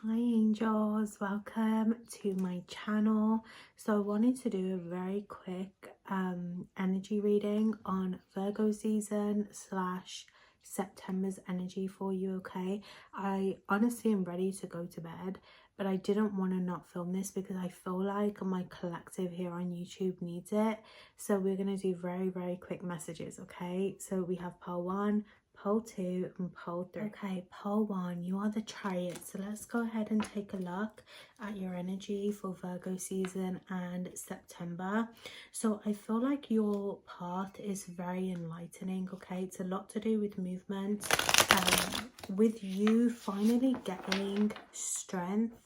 Hi angels, welcome to my channel. So I wanted to do a very quick energy reading on Virgo season / September's energy for you. Okay, I honestly am ready to go to bed, but I didn't want to not film this because I feel like my collective here on YouTube needs it. So we're going to do very quick messages. Okay, so we have pole 1, pole 2 and pole 3. Okay, pole 1, you are the Chariot. So let's go ahead and take a look at your energy for Virgo season and September. So I feel like your path is very enlightening. Okay, it's a lot to do with movement, with you finally getting strength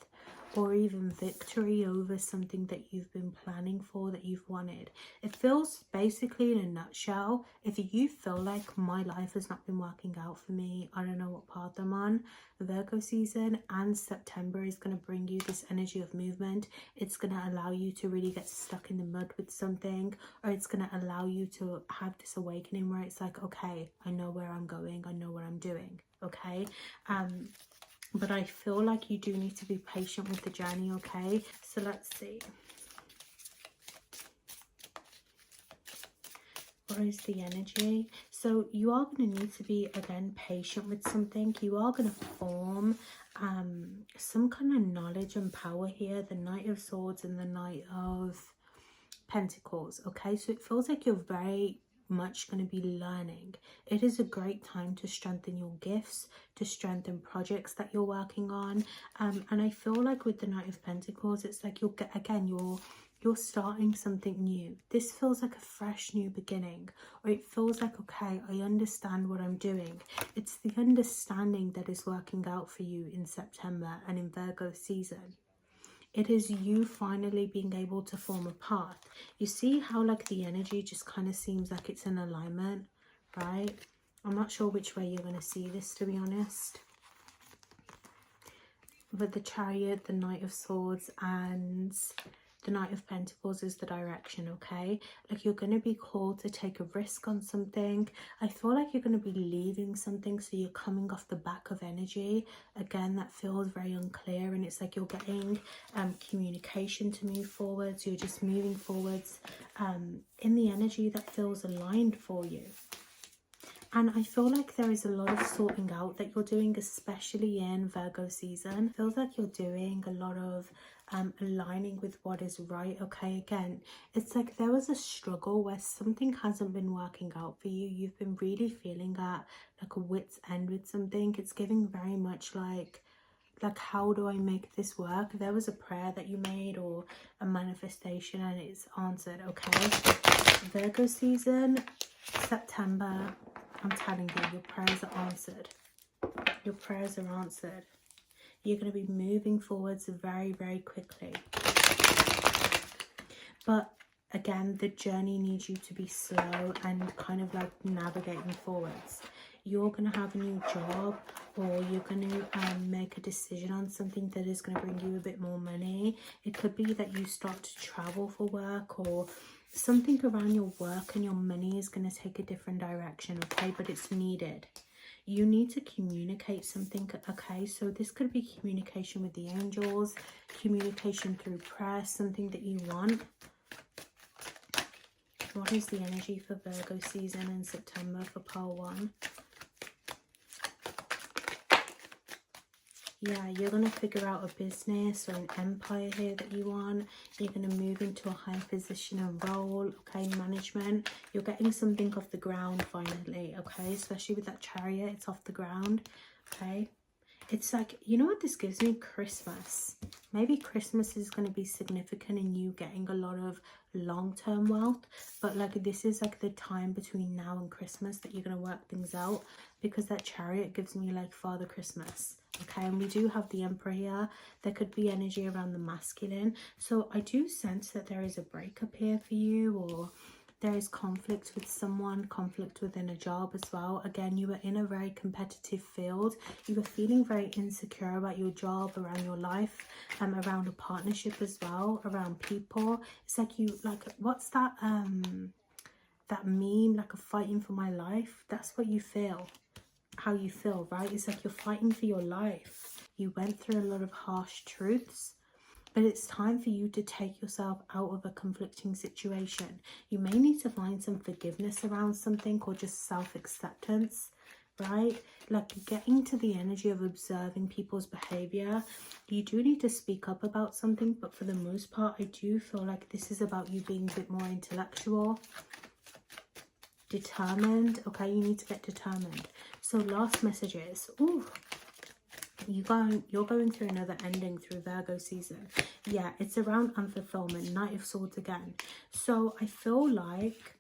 or even victory over something that you've been planning for, that you've wanted. It feels basically, in a nutshell, if you feel like my life has not been working out for me, I don't know what path I'm on, Virgo season and September is going to bring you this energy of movement. It's going to allow you to really get stuck in the mud with something, or it's going to allow you to have this awakening where it's like, okay, I know where I'm going, I know what I'm doing. Okay, but I feel like you do need to be patient with the journey. Okay, so let's see. What is the energy? So you are going to need to be, again, patient with something. You are going to form some kind of knowledge and power here. The Knight of Swords and the Knight of Pentacles. Okay, so it feels like you're very much going to be learning. It is a great time to strengthen your gifts, to strengthen projects that you're working on, and I feel like with the Knight of Pentacles, it's like you're starting something new. This feels like a fresh new beginning, or it feels like, okay, I understand what I'm doing. It's the understanding that is working out for you in September and in Virgo season. It is you finally being able to form a path. You see how like the energy just kind of seems like it's in alignment, right? I'm not sure which way you're going to see this, to be honest. But the Chariot, the Knight of Swords and the Knight of Pentacles is the direction. Okay, like you're going to be called to take a risk on something. I feel like you're going to be leaving something, so you're coming off the back of energy. Again, that feels very unclear, and it's like you're getting communication to move forwards. You're just moving forwards in the energy that feels aligned for you. And I feel like there is a lot of sorting out that you're doing, especially in Virgo season. It feels like you're doing a lot of aligning with what is right. Okay, again, it's like there was a struggle where something hasn't been working out for you. You've been really feeling at like a wit's end with something. It's giving very much like how do I make this work? There was a prayer that you made or a manifestation and it's answered. Okay, Virgo season, September, I'm telling you, your prayers are answered. Your prayers are answered. You're going to be moving forwards very quickly. But again, the journey needs you to be slow and kind of like navigating forwards. You're going to have a new job, or you're going to make a decision on something that is going to bring you a bit more money. It could be that you start to travel for work, or something around your work and your money is going to take a different direction. Okay, but it's needed. You need to communicate something. Okay, so this could be communication with the angels, communication through prayer, something that you want. What is the energy for Virgo season in September for pole 1? Yeah, you're going to figure out a business or an empire here that you want. You're going to move into a high position and role, okay, management. You're getting something off the ground finally, okay, especially with that Chariot, it's off the ground, okay. It's like, you know what this gives me? Christmas. Maybe Christmas is going to be significant in you getting a lot of long-term wealth, but like this is like the time between now and Christmas that you're going to work things out, because that Chariot gives me like Father Christmas. Okay, and we do have the Emperor here. There could be energy around the masculine. So I do sense that there is a breakup here for you, or there is conflict with someone, conflict within a job as well. Again, you were in a very competitive field. You were feeling very insecure about your job, around your life, around a partnership as well, around people. It's like you, like, what's that, that meme, like a fighting for my life? That's what you feel. How you feel, right? It's like you're fighting for your life. You went through a lot of harsh truths, but it's time for you to take yourself out of a conflicting situation. You may need to find some forgiveness around something, or just self-acceptance, right? Like getting to the energy of observing people's behavior. You do need to speak up about something, but for the most part, I do feel like this is about you being a bit more intellectual, determined. Okay, you need to get determined. So last messages. Ooh, you're going through another ending through Virgo season. Yeah, it's around unfulfillment, Knight of Swords again. So I feel like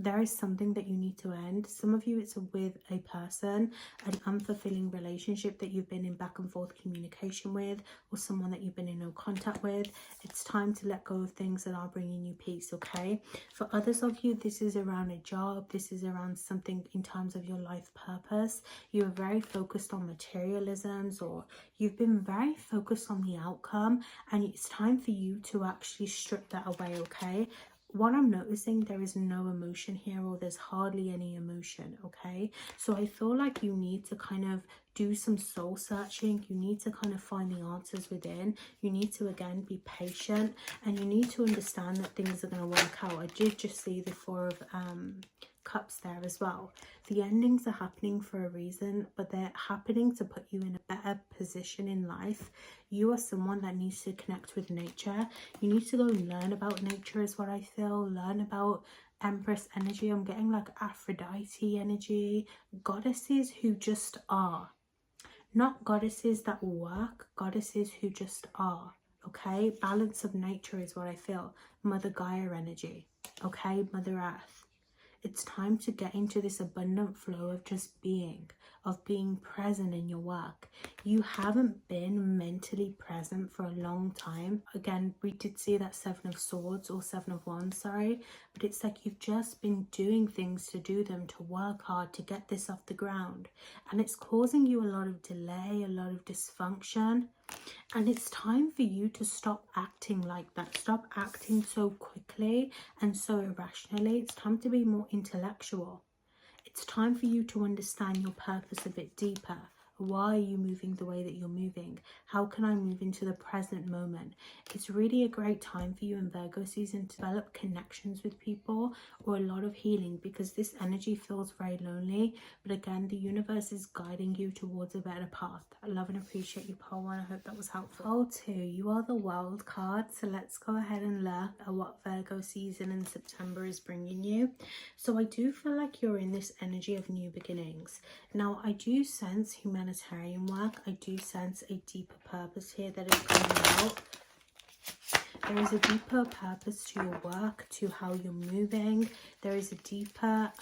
there is something that you need to end. Some of you, it's with a person, an unfulfilling relationship that you've been in back and forth communication with, or someone that you've been in no contact with. It's time to let go of things that are bringing you peace, okay? For others of you, this is around a job. This is around something in terms of your life purpose. You're very focused on materialisms, or you've been very focused on the outcome, and it's time for you to actually strip that away, okay? What I'm noticing, there is no emotion here, or there's hardly any emotion, okay? So I feel like you need to kind of do some soul searching. You need to kind of find the answers within. You need to, again, be patient, and you need to understand that things are going to work out. I did just see the Four of Cups there as well. The endings are happening for a reason, but they're happening to put you in a better position in life. You are someone that needs to connect with nature. You need to go and learn about nature is what I feel. Learn about Empress energy. I'm getting like Aphrodite energy. Goddesses who just are. Not goddesses that work. Goddesses who just are. Okay? Balance of nature is what I feel. Mother Gaia energy. Okay? Mother Earth. It's time to get into this abundant flow of just being, of being present in your work. You haven't been mentally present for a long time. Again, we did see that Seven of Swords, or Seven of Wands, sorry. But it's like you've just been doing things to do them, to work hard, to get this off the ground. And it's causing you a lot of delay, a lot of dysfunction. And it's time for you to stop acting like that. Stop acting so quickly and so irrationally. It's time to be more intellectual. It's time for you to understand your purpose a bit deeper. Why are you moving the way that you're moving? How can I move into the present moment? It's really a great time for you in Virgo season to develop connections with people, or a lot of healing, because this energy feels very lonely. But again, the universe is guiding you towards a better path. I love and appreciate you, Pole 1. I hope that was helpful. Pole 2, you are the World card. So let's go ahead and look at what Virgo season in September is bringing you. So I do feel like you're in this energy of new beginnings. Now, I do sense humanitarian work. I do sense a deeper purpose here that is coming out. There is a deeper purpose to your work, to how you're moving. There is a deeper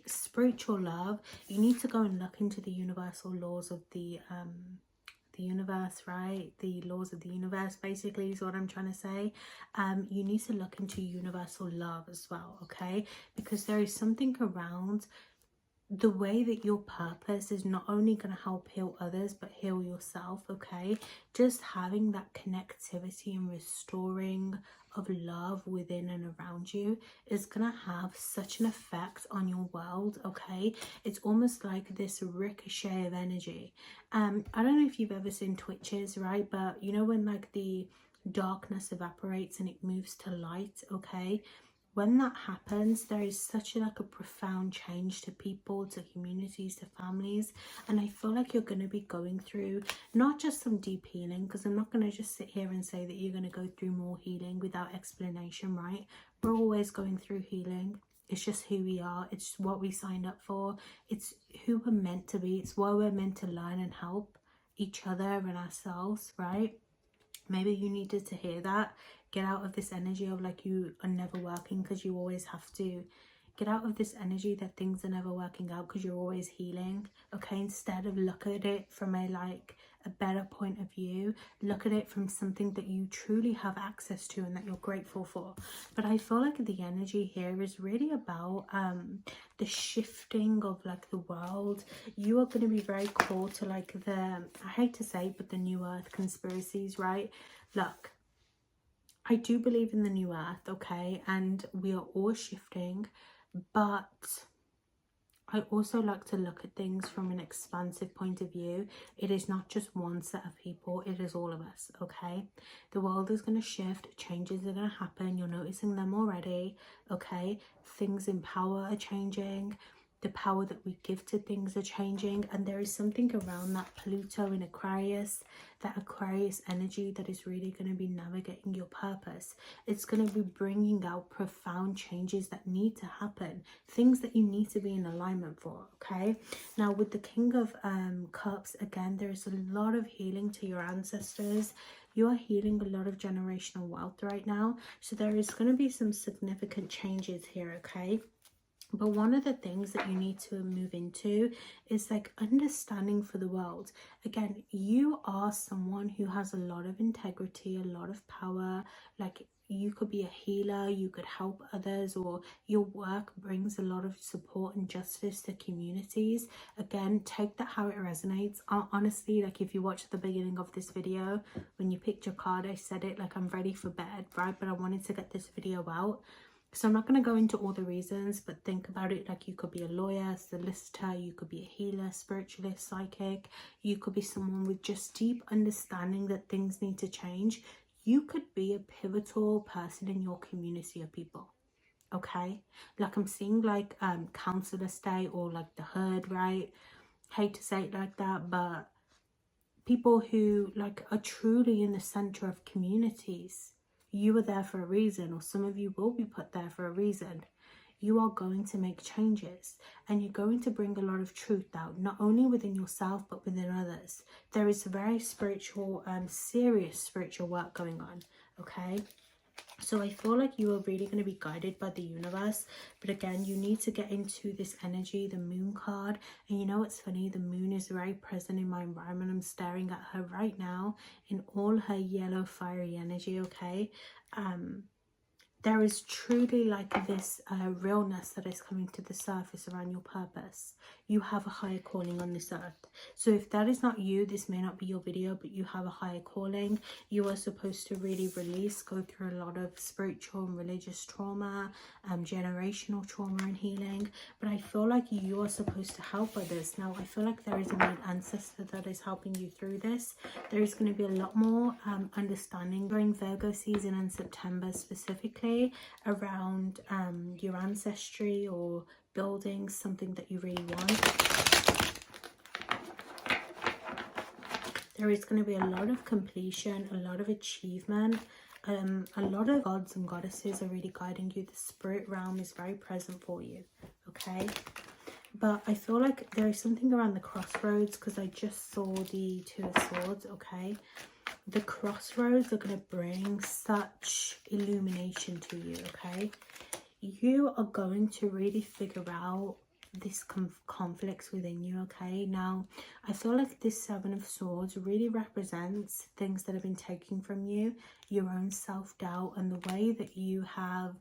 spiritual love. You need to go and look into the universal laws of the universe, right? The laws of the universe basically is what I'm trying to say. You need to look into universal love as well, okay? Because there is something around the way that your purpose is not only going to help heal others, but heal yourself, okay? Just having that connectivity and restoring of love within and around you is going to have such an effect on your world, okay? It's almost like this ricochet of energy. I don't know if you've ever seen Twitches, right? But you know when like the darkness evaporates and it moves to light, okay? When that happens, there is such a profound change to people, to communities, to families. And I feel like you're going to be going through not just some deep healing, because I'm not going to just sit here and say that you're going to go through more healing without explanation, right? We're always going through healing. It's just who we are. It's what we signed up for. It's who we're meant to be. It's why we're meant to learn and help each other and ourselves, right? Maybe you needed to hear that. Get out of this energy of like you are never working because you always have to. Get out of this energy that things are never working out because you're always healing, okay? Instead of look at it from a better point of view. Look at it from something that you truly have access to and that you're grateful for. But I feel like the energy here is really about the shifting of like the world. You are going to be very core to like the, I hate to say, but the New Earth conspiracies, right? Look, I do believe in the New Earth, okay? And we are all shifting, but I also like to look at things from an expansive point of view. It is not just one set of people, it is all of us, okay? The world is going to shift, changes are going to happen, you're noticing them already, okay? Things in power are changing, the power that we give to things are changing, and there is something around that Pluto in Aquarius, that Aquarius energy that is really going to be navigating your purpose. It's going to be bringing out profound changes that need to happen, things that you need to be in alignment for, okay? Now with the King of Cups, again, there is a lot of healing to your ancestors. You are healing a lot of generational wealth right now, so there is going to be some significant changes here, okay? But one of the things that you need to move into is like understanding for the world. Again, you are someone who has a lot of integrity, a lot of power. Like, you could be a healer, you could help others, or your work brings a lot of support and justice to communities. Again, take that how it resonates. Honestly, like if you watch the beginning of this video, when you picked your card, I said it like I'm ready for bed, right? But I wanted to get this video out. So I'm not going to go into all the reasons, but think about it like you could be a lawyer, solicitor, you could be a healer, spiritualist, psychic. You could be someone with just deep understanding that things need to change. You could be a pivotal person in your community of people, okay? Like I'm seeing like counselor state or like the herd, right? Hate to say it like that, but people who like are truly in the center of communities. You are there for a reason, or some of you will be put there for a reason. You are going to make changes, and you're going to bring a lot of truth out, not only within yourself but within others. There is very spiritual, serious spiritual work going on, okay? So I feel like you are really going to be guided by the universe. But again, you need to get into this energy, the moon card. And you know what's funny? The moon is very present in my environment. I'm staring at her right now in all her yellow fiery energy, okay? There is truly like this realness that is coming to the surface around your purpose. You have a higher calling on this earth. So if that is not you, this may not be your video, but you have a higher calling. You are supposed to really release, go through a lot of spiritual and religious trauma, generational trauma and healing. But I feel like you are supposed to help others. Now, I feel like there is a main ancestor that is helping you through this. There is going to be a lot more understanding during Virgo season and September specifically, around your ancestry or building something that you really want. There is going to be a lot of completion, a lot of achievement. A lot of gods and goddesses are really guiding you. The spirit realm is very present for you, okay? But I feel like there is something around the crossroads, because I just saw the Two of Swords, okay? The crossroads are going to bring such illumination to you, okay? You are going to really figure out this conflicts within you, okay? Now, I feel like this Seven of Swords really represents things that have been taken from you, your own self-doubt, and the way that you have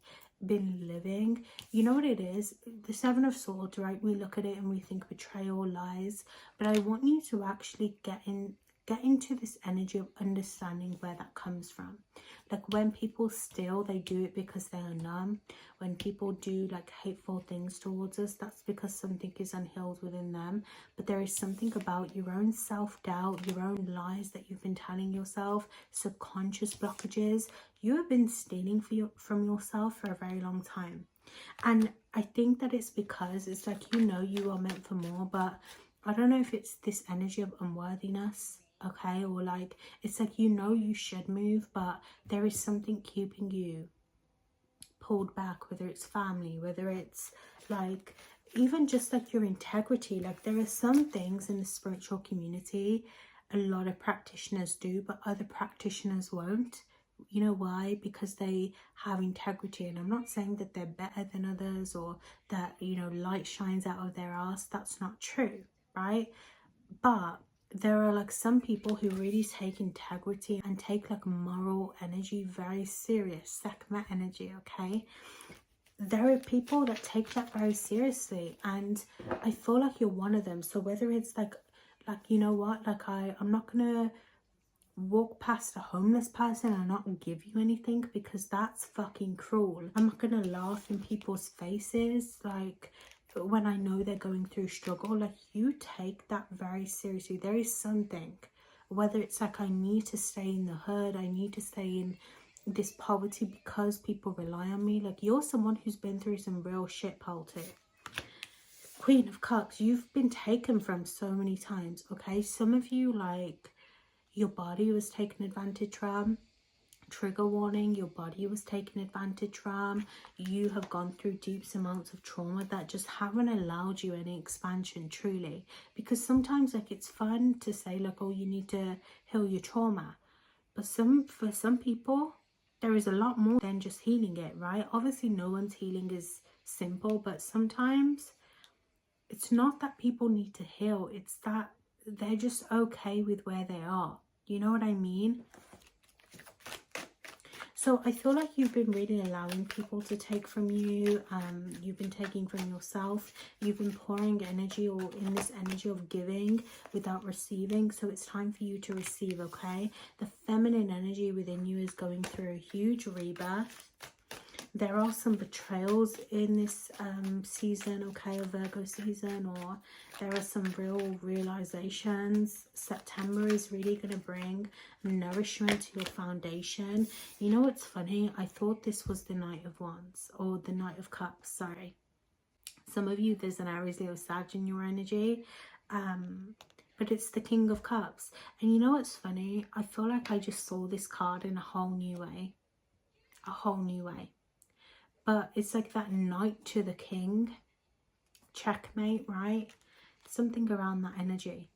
been living. You know what it is? The Seven of Swords, right? We look at it and we think betrayal, lies, but I want you to actually get into this energy of understanding where that comes from. Like when people steal, they do it because they are numb. When people do like hateful things towards us, that's because something is unhealed within them. But there is something about your own self-doubt, your own lies that you've been telling yourself, subconscious blockages. You have been stealing from yourself for a very long time. And I think that it's because it's like, you know, you are meant for more, but I don't know if it's this energy of unworthiness, okay? Or like, it's like, you know, you should move, but there is something keeping you pulled back, whether it's family, whether it's like even just like your integrity. Like there are some things in the spiritual community a lot of practitioners do, but other practitioners won't. You know why? Because they have integrity. And I'm not saying that they're better than others or that, you know, light shines out of their ass. That's not true, right? But there are like some people who really take integrity and take like moral energy very serious, Sekhmet energy, okay? There are people that take that very seriously, and I feel like you're one of them. So whether it's like you know what, like I'm not gonna walk past a homeless person and not give you anything, because that's fucking cruel. I'm not gonna laugh in people's faces. Like when I know they're going through struggle, like you take that very seriously. There is something, whether it's like I need to stay in the hood, I need to stay in this poverty because people rely on me. Like you're someone who's been through some real shit, pal too. Queen of Cups, you've been taken from so many times, okay? Some of you, like, your body was taken advantage from. Trigger warning, your body was taken advantage from. You have gone through deep amounts of trauma that just haven't allowed you any expansion, truly. Because sometimes, like, it's fun to say, like, oh, you need to heal your trauma. But for some people, there is a lot more than just healing it, right? Obviously, no one's healing is simple, but sometimes it's not that people need to heal. It's that they're just okay with where they are. You know what I mean? So I feel like you've been really allowing people to take from you. You've been taking from yourself. You've been pouring energy or in this energy of giving without receiving. So it's time for you to receive, okay? The feminine energy within you is going through a huge rebirth. There are some betrayals in this season, okay, of Virgo season, or there are some real realizations. September is really going to bring nourishment to your foundation. You know what's funny? I thought this was the Knight of Wands, or the Knight of Cups, sorry. Some of you, there's an Aries, Leo, Sag in your energy. But it's the King of Cups. And you know what's funny? I feel like I just saw this card in a whole new way. A whole new way. But it's like that knight to the king, checkmate, right? Something around that energy.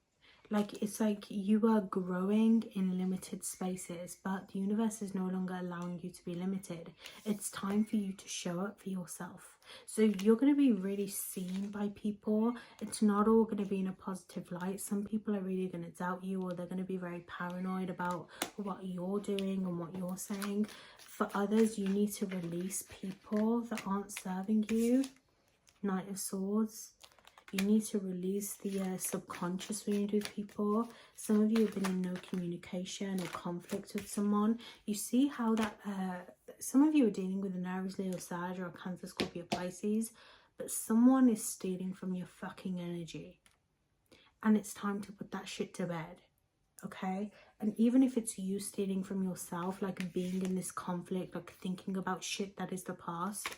Like, it's like you are growing in limited spaces, but the universe is no longer allowing you to be limited. It's time for you to show up for yourself. So you're going to be really seen by people. It's not all going to be in a positive light. Some people are really going to doubt you, or they're going to be very paranoid about what you're doing and what you're saying. For others, you need to release people that aren't serving you. Knight of Swords. You need to release the subconscious wound with people. Some of you have been in no communication or conflict with someone. You see how that some of you are dealing with an Aries, Leo, Sag, or a Cancer, Scorpio, Pisces, but someone is stealing from your fucking energy, and it's time to put that shit to bed, okay? And even if it's you stealing from yourself, like being in this conflict, like thinking about shit that is the past,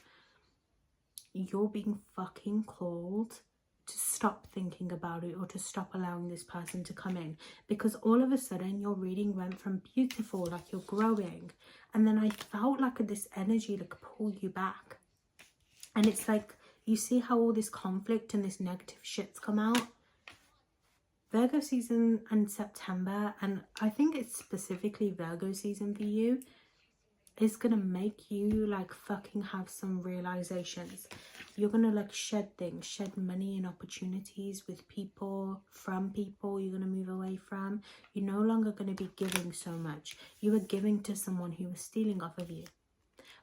you're being fucking called to stop thinking about it, or to stop allowing this person to come in, because all of a sudden your reading went from beautiful, like you're growing, and then I felt like this energy like pull you back. And it's like, you see how all this conflict and this negative shit's come out. Virgo season and September, and I think it's specifically Virgo season for you, is gonna make you like fucking have some realizations. You're gonna like shed things, shed money and opportunities with people, from people you're gonna move away from. You're no longer gonna be giving so much. You were giving to someone who was stealing off of you.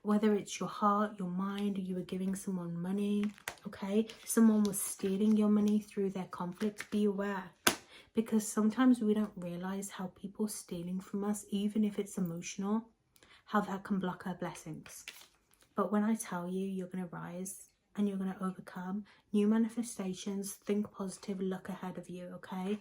Whether it's your heart, your mind, or you were giving someone money, okay? Someone was stealing your money through their conflict. Be aware. Because sometimes we don't realize how people stealing from us, even if it's emotional, how that can block our blessings. But when I tell you, you're going to rise and you're going to overcome new manifestations. Think positive, look ahead of you, okay?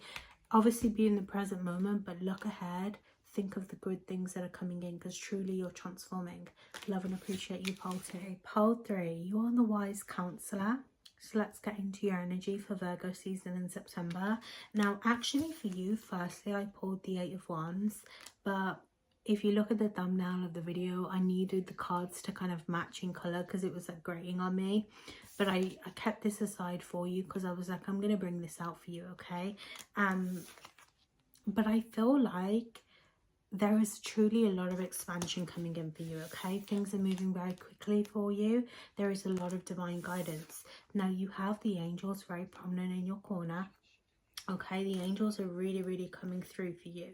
Obviously be in the present moment, but look ahead. Think of the good things that are coming in, because truly you're transforming. Love and appreciate you, pole 2. Pole 3, you're the wise counselor. So let's get into your energy for Virgo season in September. Now, actually for you, firstly, I pulled the 8 of Wands, but if you look at the thumbnail of the video, I needed the cards to kind of match in colour because it was like grating on me. But I kept this aside for you because I was like, I'm going to bring this out for you, okay? But I feel like there is truly a lot of expansion coming in for you, okay? Things are moving very quickly for you. There is a lot of divine guidance. Now, you have the angels very prominent in your corner, okay? The angels are really, really coming through for you.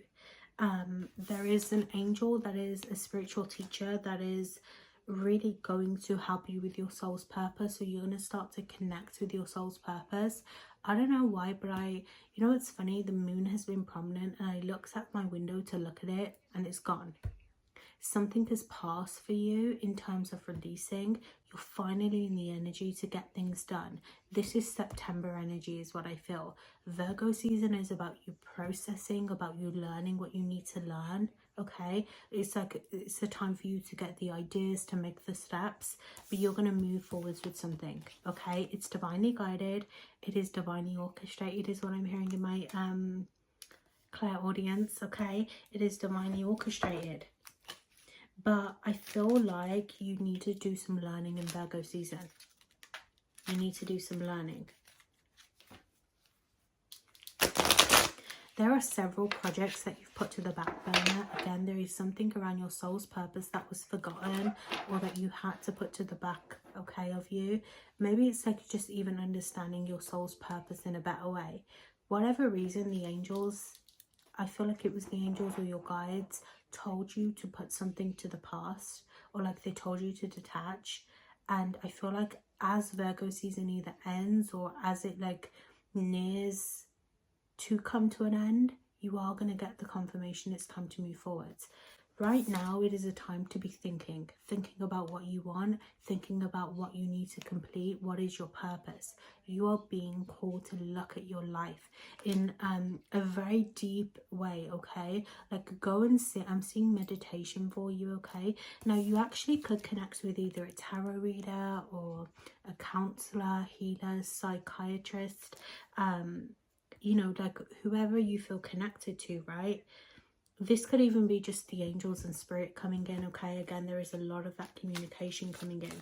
There is an angel that is a spiritual teacher that is really going to help you with your soul's purpose. So you're going to start to connect with your soul's purpose. I don't know why, but you know, it's funny, the moon has been prominent and I looked at my window to look at it and it's gone. something has passed for you in terms of releasing. You're finally in the energy to get things done. This is September energy is what I feel. Virgo season is about you processing, about you learning what you need to learn. Okay, it's like it's the time for you to get the ideas, to make the steps, but you're going to move forwards with something. Okay, it's divinely guided, it is divinely orchestrated is what I'm hearing in my clairaudience. Okay, it is divinely orchestrated, but I feel like you need to do some learning in Virgo season. You need to do some learning. There are several projects that you've put to the back burner. Again, there is something around your soul's purpose that was forgotten, or that you had to put to the back, okay, of you. Maybe it's like just even understanding your soul's purpose in a better way. Whatever reason, the angels, I feel like it was the angels or your guides told you to put something to the past, or like they told you to detach. And I feel like as Virgo season either ends or as it like nears to come to an end, you are going to get the confirmation it's time to move forwards. Right now, it is a time to be thinking about what you want, thinking about what you need to complete, what is your purpose. You are being called to look at your life in a very deep way, okay? Like go and sit. I'm seeing meditation for you, okay? Now, you actually could connect with either a tarot reader or a counselor, healer, psychiatrist, you know, like whoever you feel connected to, right? This could even be just the angels and spirit coming in, okay? Again, there is a lot of that communication coming in.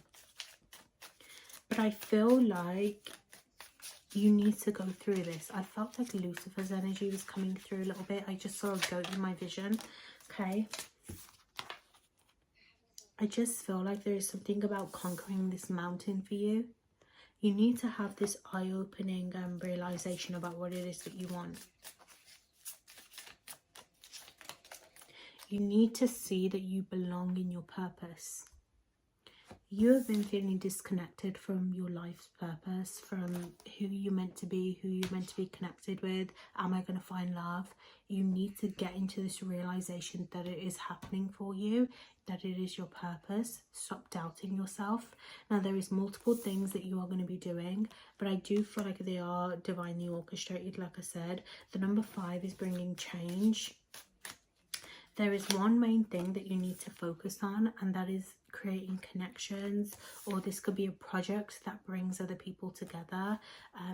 But I feel like you need to go through this. I felt like Lucifer's energy was coming through a little bit. I just saw a goat in my vision, okay? I just feel like there is something about conquering this mountain for you. You need to have this eye-opening realization about what it is that you want. You need to see that you belong in your purpose. You have been feeling disconnected from your life's purpose, from who you're meant to be, who you're meant to be connected with. Am I going to find love? You need to get into this realization that it is happening for you, that it is your purpose. Stop doubting yourself. Now, there is multiple things that you are going to be doing, but I do feel like they are divinely orchestrated, like I said. The number 5 is bringing change. There is one main thing that you need to focus on, and that is creating connections, or this could be a project that brings other people together.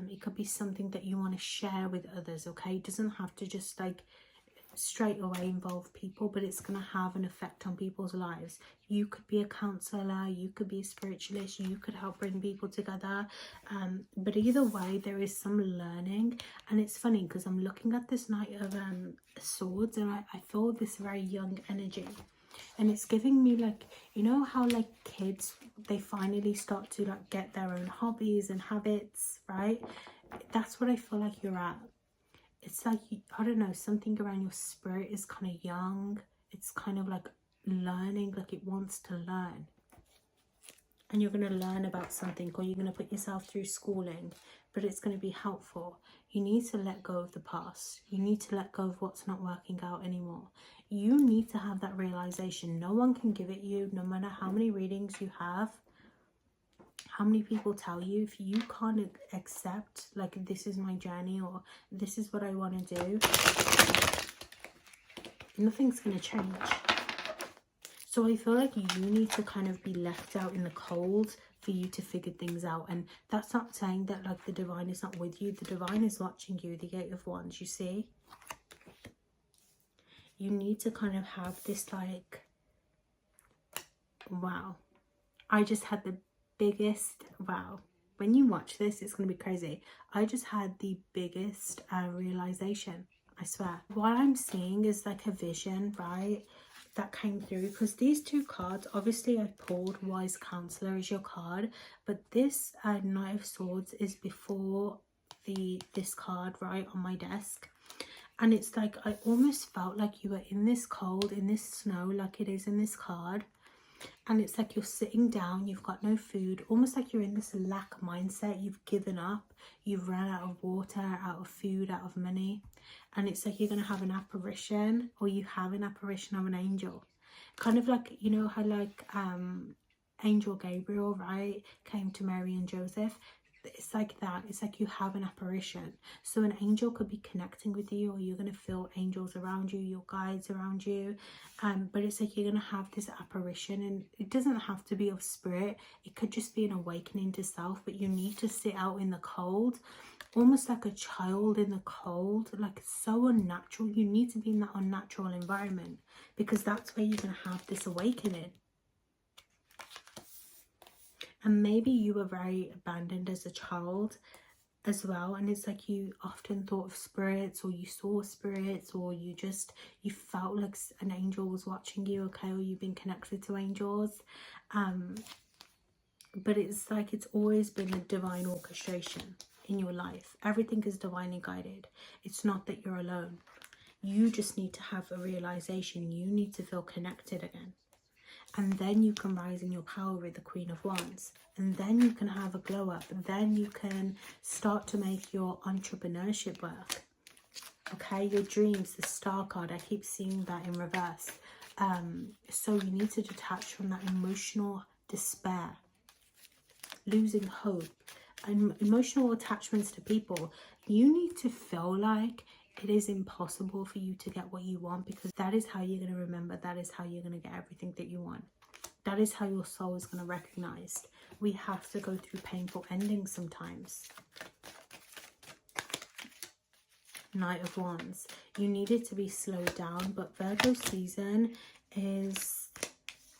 It could be something that you want to share with others, okay? It doesn't have to just like straight away involve people, but it's going to have an effect on people's lives. You could be a counselor, you could be a spiritualist, you could help bring people together, but either way there is some learning. And it's funny because I'm looking at this Knight of Swords, and I feel this very young energy, and it's giving me like, you know how like kids, they finally start to like get their own hobbies and habits, right? That's what I feel like you're at. It's like, I don't know, something around your spirit is kind of young. It's kind of like learning, like it wants to learn. And you're going to learn about something, or you're going to put yourself through schooling, but it's going to be helpful. You need to let go of the past. You need to let go of what's not working out anymore. You need to have that realization. No one can give it you, no matter how many readings you have, how many people tell you. If you can't accept, like, this is my journey, or this is what I want to do, nothing's going to change. So I feel like you need to kind of be left out in the cold for you to figure things out. And that's not saying that like the divine is not with you. The divine is watching you, the 8 of Wands, you see. You need to kind of have this like, wow. I just had the biggest, wow. When you watch this, it's going to be crazy. I just had the biggest realization, I swear. What I'm seeing is like a vision, right? That came through, because these 2 cards, obviously I pulled Wise Counselor as your card, but this Knight of Swords is before this card right on my desk. And it's like, I almost felt like you were in this cold, in this snow, like it is in this card. And it's like you're sitting down, you've got no food, almost like you're in this lack mindset. You've given up, you've run out of water, out of food, out of money. And it's like you're going to have an apparition, or you have an apparition of an angel. Kind of like, you know how like Angel Gabriel, right, came to Mary and Joseph. It's like that. It's like you have an apparition. So an angel could be connecting with you, or you're going to feel angels around you, your guides around you. But it's like you're going to have this apparition, and it doesn't have to be of spirit. It could just be an awakening to self, but you need to sit out in the cold, almost like a child in the cold, like it's so unnatural. You need to be in that unnatural environment, because that's where you're going to have this awakening. And maybe you were very abandoned as a child as well, and it's like you often thought of spirits, or you saw spirits, or you felt like an angel was watching you, okay, or you've been connected to angels. But it's like it's always been a divine orchestration in your life. Everything is divinely guided. It's not that you're alone. You just need to have a realization. You need to feel connected again. And then you can rise in your power with the Queen of Wands. And then you can have a glow up. And then you can start to make your entrepreneurship work. Okay, your dreams, the Star card, I keep seeing that in reverse. So you need to detach from that emotional despair, losing hope, and emotional attachments to people. You need to feel like it is impossible for you to get what you want, because that is how you're going to remember. That is how you're going to get everything that you want. That is how your soul is going to recognize. We have to go through painful endings sometimes. Knight of Wands. You needed to be slowed down, but Virgo season is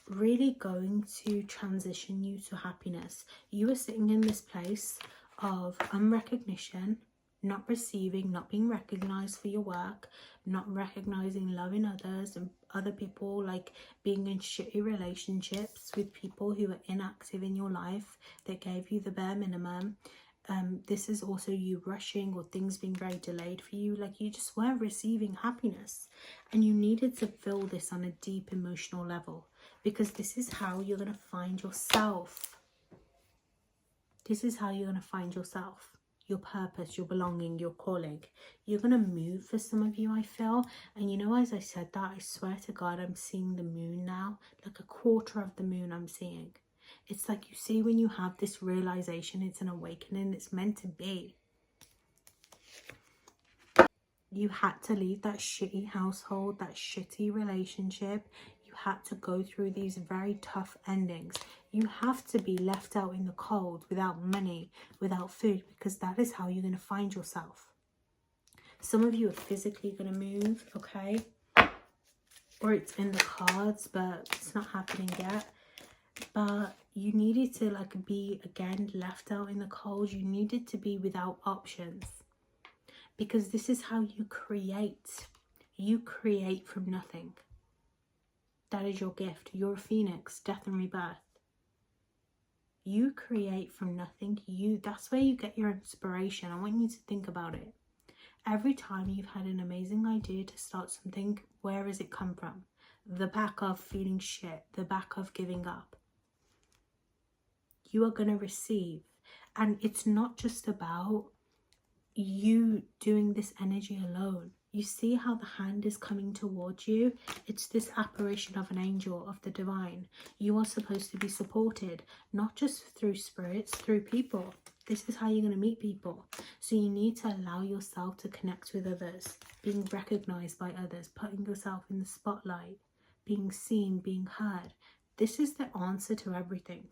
really going to transition you to happiness. You are sitting in this place of unrecognition, not receiving, not being recognized for your work, not recognizing love in others and other people, like being in shitty relationships with people who are inactive in your life that gave you the bare minimum. This is also you rushing, or things being very delayed for you. Like you just weren't receiving happiness, and you needed to feel this on a deep emotional level, because this is how you're going to find yourself. This is how you're going to find yourself, your purpose, your belonging, your calling. You're going to move for some of you, I feel. And you know, as I said that, I swear to God, I'm seeing the moon now, like a quarter of the moon I'm seeing. It's like, you see, when you have this realization, it's an awakening, it's meant to be. You had to leave that shitty household, that shitty relationship. You had to go through these very tough endings. You have to be left out in the cold, without money, without food, because that is how you're going to find yourself. Some of you are physically going to move, okay? Or it's in the cards, but it's not happening yet. But you needed to like be again left out in the cold. You needed to be without options, because this is how you create. You create from nothing. That is your gift. You're a phoenix, death and rebirth. You create from nothing. That's where you get your inspiration. I want you to think about it. Every time you've had an amazing idea to start something, where has it come from? The back of feeling shit, the back of giving up. You are going to receive. And it's not just about you doing this energy alone. You see how the hand is coming towards you? It's this apparition of an angel, of the divine. You are supposed to be supported, not just through spirits, through people. This is how you're going to meet people. So you need to allow yourself to connect with others, being recognized by others, putting yourself in the spotlight, being seen, being heard. This is the answer to everything.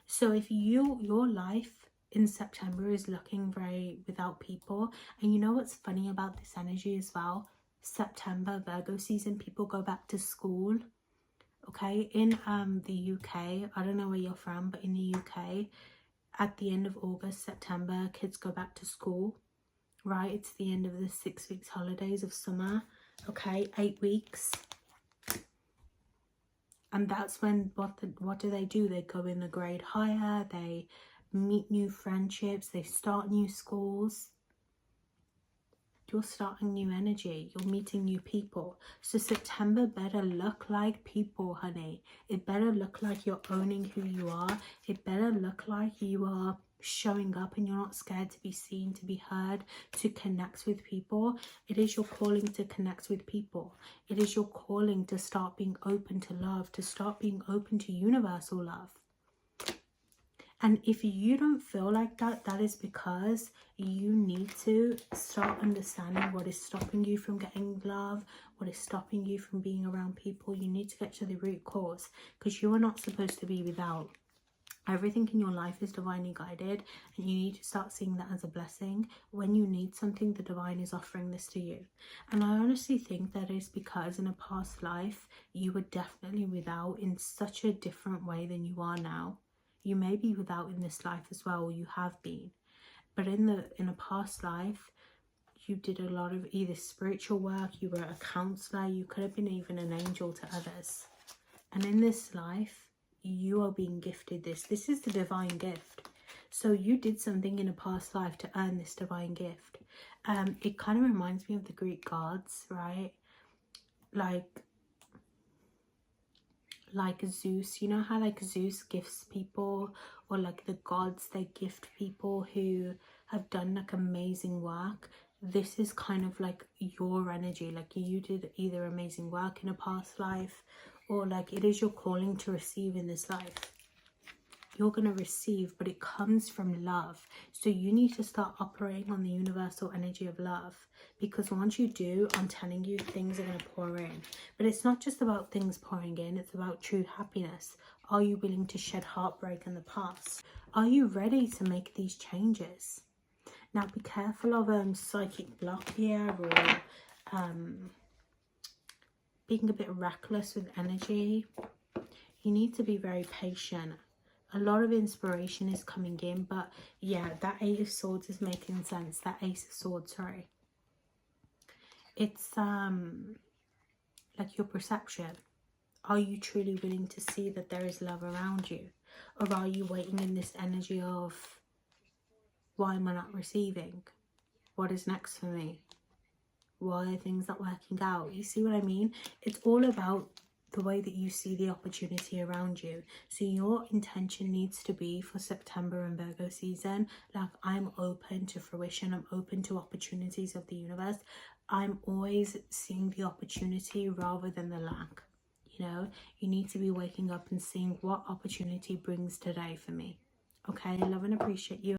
So if your life in September is looking very without people, and you know what's funny about this energy as well? September, Virgo season, people go back to school. Okay, in the UK, I don't know where you're from, but in the UK, at the end of August, September, kids go back to school, right? It's the end of the 6 weeks holidays of summer. Okay, 8 weeks. And that's when, what do? They go in a grade higher, they meet new friendships, they start new schools. You're starting new energy, you're meeting new people. So September better look like people, honey. It better look like you're owning who you are. It better look like you are showing up and you're not scared to be seen, to be heard, to connect with people. It is your calling to connect with people. It is your calling to start being open to love, to start being open to universal love. And if you don't feel like that, that is because you need to start understanding what is stopping you from getting love, what is stopping you from being around people. You need to get to the root cause, because you are not supposed to be without. Everything in your life is divinely guided, and you need to start seeing that as a blessing. When you need something, the divine is offering this to you. And I honestly think that is because in a past life, you were definitely without in such a different way than you are now. You may be without in this life as well, or you have been. But in a past life, you did a lot of either spiritual work, you were a counselor, you could have been even an angel to others. And in this life, you are being gifted this. This is the divine gift. So you did something in a past life to earn this divine gift. It kind of reminds me of the Greek gods, right? Like Zeus, you know how like Zeus gifts people, or like the gods, they gift people who have done like amazing work. This is kind of like your energy, like you did either amazing work in a past life, or like it is your calling to receive in this life. You're going to receive, but it comes from love. So you need to start operating on the universal energy of love, because once you do, I'm telling you, things are going to pour in. But it's not just about things pouring in, it's about true happiness. Are you willing to shed heartbreak in the past? Are you ready to make these changes? Now be careful of psychic block here, or being a bit reckless with energy. You need to be very patient. A lot of inspiration is coming in, but yeah, that Eight of Swords is making sense. That Ace of Swords, sorry. It's like your perception. Are you truly willing to see that there is love around you? Or are you waiting in this energy of, why am I not receiving? What is next for me? Why are things not working out? You see what I mean? It's all about the way that you see the opportunity around you. So your intention needs to be for September and Virgo season, like, I'm open to fruition, I'm open to opportunities of the universe. I'm always seeing the opportunity rather than the lack. You know, you need to be waking up and seeing what opportunity brings today for me. Okay, I love and appreciate you.